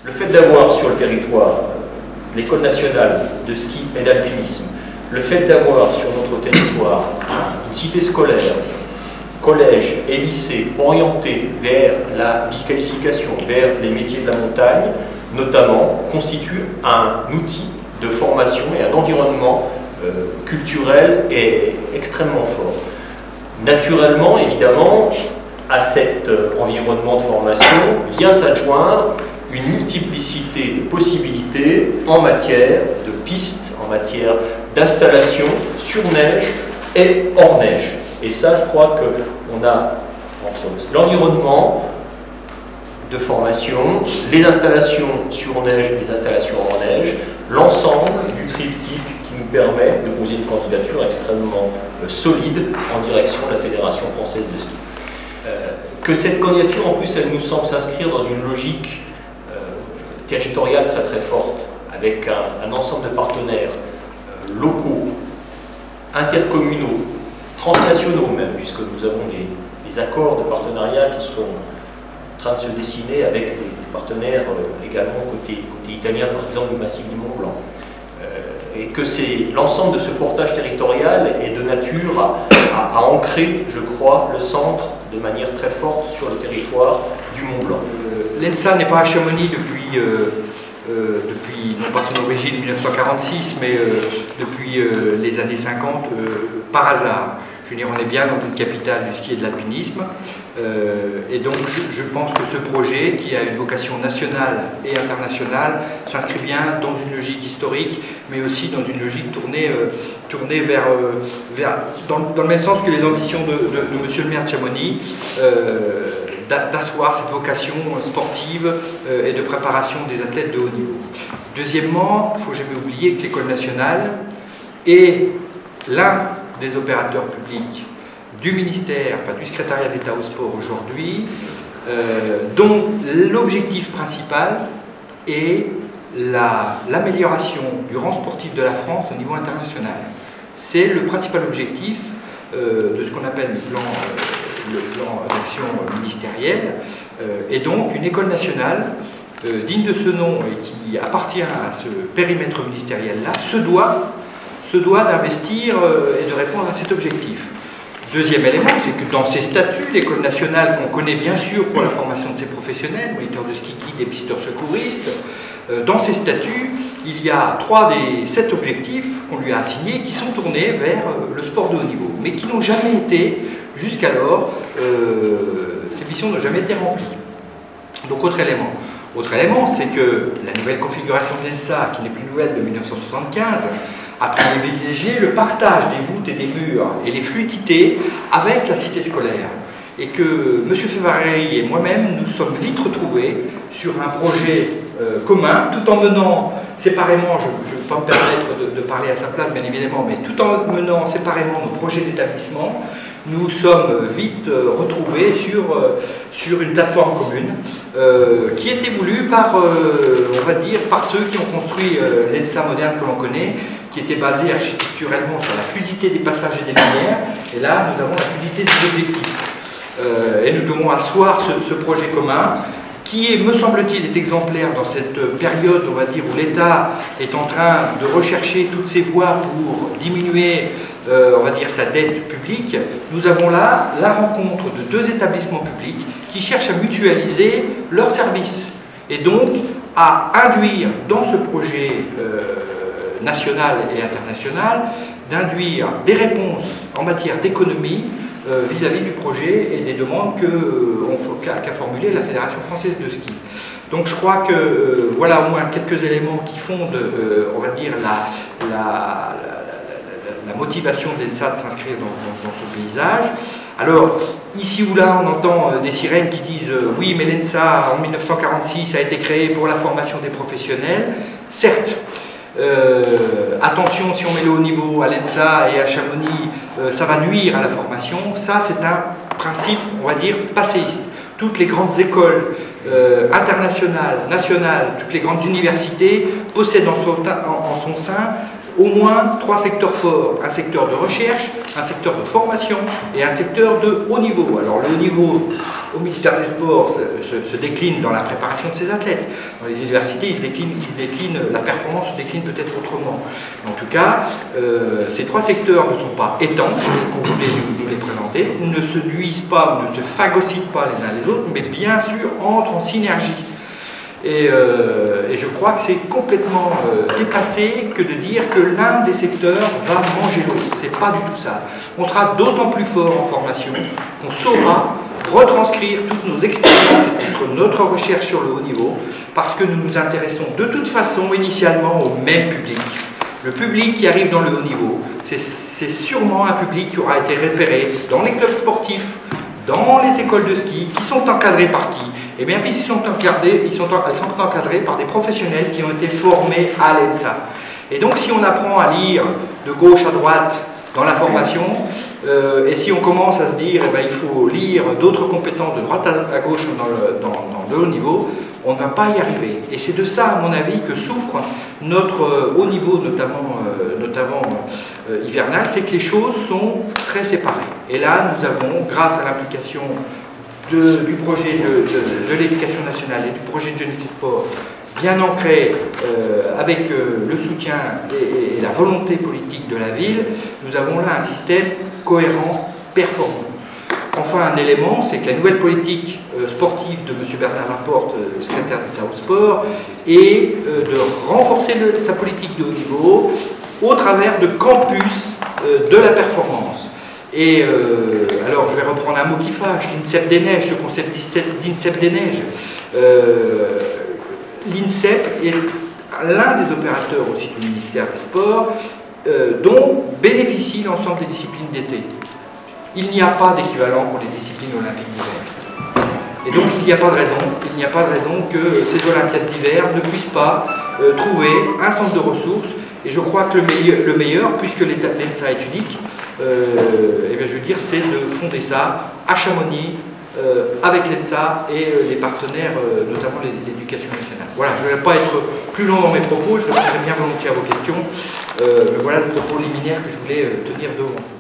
Le fait d'avoir sur le territoire l'école nationale de ski et d'alpinisme, le fait d'avoir sur notre territoire une cité scolaire, collège et lycée orientés vers la biqualification, vers les métiers de la montagne, notamment, constitue un outil de formation et un environnement culturel est extrêmement fort. Naturellement, évidemment, à cet environnement de formation vient s'adjoindre une multiplicité de possibilités en matière de pistes, en matière d'installation sur neige et hors neige. Et ça, je crois qu'on a entre l'environnement de formation, les installations sur neige et les installations hors neige, l'ensemble du triptyque qui nous permet de poser une candidature extrêmement solide en direction de la Fédération française de ski. Que cette candidature, en plus, elle nous semble s'inscrire dans une logique territoriale très très forte, avec un ensemble de partenaires locaux, intercommunaux, transnationaux même, puisque nous avons des accords de partenariat qui sont en train de se dessiner avec des partenaires également côté italien, par exemple du massif du Mont Blanc. Et que c'est l'ensemble de ce portage territorial est de nature à ancrer, je crois, le centre de manière très forte sur le territoire du Mont Blanc. L'ENSA n'est pas à Chamonix depuis, non pas son origine 1946, mais depuis les années 50, par hasard. Je veux dire, on est bien dans une capitale du ski et de l'alpinisme, et donc je pense que ce projet, qui a une vocation nationale et internationale, s'inscrit bien dans une logique historique, mais aussi dans une logique tournée dans le même sens que les ambitions de Monsieur le maire de Chamonix, d'asseoir cette vocation sportive et de préparation des athlètes de haut niveau. Deuxièmement, il ne faut jamais oublier que l'École nationale est l'un des opérateurs publics du ministère, enfin du secrétariat d'État au sport aujourd'hui, dont l'objectif principal est l'amélioration du rang sportif de la France au niveau international. C'est le principal objectif de ce qu'on appelle le plan d'action ministériel, et donc une école nationale digne de ce nom et qui appartient à ce périmètre ministériel-là se doit d'investir et de répondre à cet objectif. Deuxième élément, c'est que dans ses statuts, l'école nationale qu'on connaît bien sûr pour la formation de ses professionnels, moniteurs de ski guides et pisteurs secouristes, dans ses statuts, il y a 3 des 7 objectifs qu'on lui a assignés qui sont tournés vers le sport de haut niveau, mais qui n'ont jamais été, jusqu'alors, ces missions n'ont jamais été remplies. Donc autre élément, c'est que la nouvelle configuration de l'ENSA, qui n'est plus nouvelle de 1975, a privilégié le partage des voûtes et des murs et les fluidités avec la cité scolaire. Et que M. Févarelli et moi-même nous sommes vite retrouvés sur un projet commun, tout en menant séparément, je ne vais pas me permettre de parler à sa place bien évidemment, mais tout en menant séparément nos projets d'établissement, nous sommes vite retrouvés sur une plateforme commune qui était voulue par, on va dire, par ceux qui ont construit l'ENSA moderne que l'on connaît, qui était basée architecturellement sur la fluidité des passages et des lumières, et là nous avons la fluidité des objectifs. Et nous devons asseoir ce projet commun qui, me semble-t-il, est exemplaire dans cette période, on va dire, où l'État est en train de rechercher toutes ses voies pour diminuer, on va dire, sa dette publique. Nous avons là la rencontre de 2 établissements publics qui cherchent à mutualiser leurs services et donc à induire dans ce projet national et international, d'induire des réponses en matière d'économie vis-à-vis du projet et des demandes qu'a formulées la Fédération française de ski. Donc je crois que voilà au moins quelques éléments qui fondent, on va dire, la motivation de l'ENSA de s'inscrire dans ce paysage. Alors, ici ou là, on entend des sirènes qui disent oui, mais l'ENSA, en 1946, a été créée pour la formation des professionnels. Certes, attention, si on met le haut niveau à l'ENSA et à Chamonix, ça va nuire à la formation. Ça, c'est un principe, on va dire, passéiste. Toutes les grandes écoles internationales, nationales, toutes les grandes universités possèdent en son sein au moins 3 secteurs forts. Un secteur de recherche, un secteur de formation et un secteur de haut niveau. Alors le haut niveau, au ministère des Sports se décline dans la préparation de ces athlètes. Dans les universités, il se décline, la performance se décline peut-être autrement. En tout cas, ces trois secteurs ne sont pas étanches, qu'on voulait nous les présenter, ne se nuisent pas, ne se phagocytent pas les uns les autres, mais bien sûr entrent en synergie. Et je crois que c'est complètement dépassé que de dire que l'un des secteurs va manger l'autre. C'est pas du tout ça. On sera d'autant plus fort en formation qu'on saura retranscrire toutes nos expériences et toute notre recherche sur le haut niveau, parce que nous nous intéressons de toute façon initialement au même public. Le public qui arrive dans le haut niveau, c'est sûrement un public qui aura été repéré dans les clubs sportifs, dans les écoles de ski, qui sont encadrés par qui? Eh bien, ils sont encadrés par des professionnels qui ont été formés à l'ENSA. Et donc, si on apprend à lire de gauche à droite dans la formation, et si on commence à se dire eh bien, il faut lire d'autres compétences de droite à gauche dans le haut niveau, on ne va pas y arriver. Et c'est de ça, à mon avis, que souffre notre haut niveau, notamment hivernal, c'est que les choses sont très séparées. Et là, nous avons, grâce à l'implication du projet de l'éducation nationale et du projet de jeunesse et sport, bien ancré avec le soutien et la volonté politique de la ville, nous avons là un système cohérent, performant. Enfin, un élément, c'est que la nouvelle politique sportive de M. Bernard Laporte, secrétaire d'État au sport, est de renforcer sa politique de haut niveau au travers de campus de la performance. Et alors, je vais reprendre un mot qui fâche, l'INSEP des Neiges, ce concept d'INSEP des Neiges. L'INSEP est l'un des opérateurs aussi du ministère des Sports dont bénéficient l'ensemble des disciplines d'été. Il n'y a pas d'équivalent pour les disciplines olympiques d'hiver. Et donc il n'y a pas de raison que ces Olympiades d'hiver ne puissent pas trouver un centre de ressources. Et je crois que le meilleur, puisque l'ENSA est unique, eh bien, je veux dire, c'est de fonder ça à Chamonix, avec l'ENSA et les partenaires, notamment l'éducation nationale. Voilà, je ne vais pas être plus long dans mes propos, je répondrai bien volontiers à vos questions. Mais voilà le propos liminaire que je voulais tenir devant vous.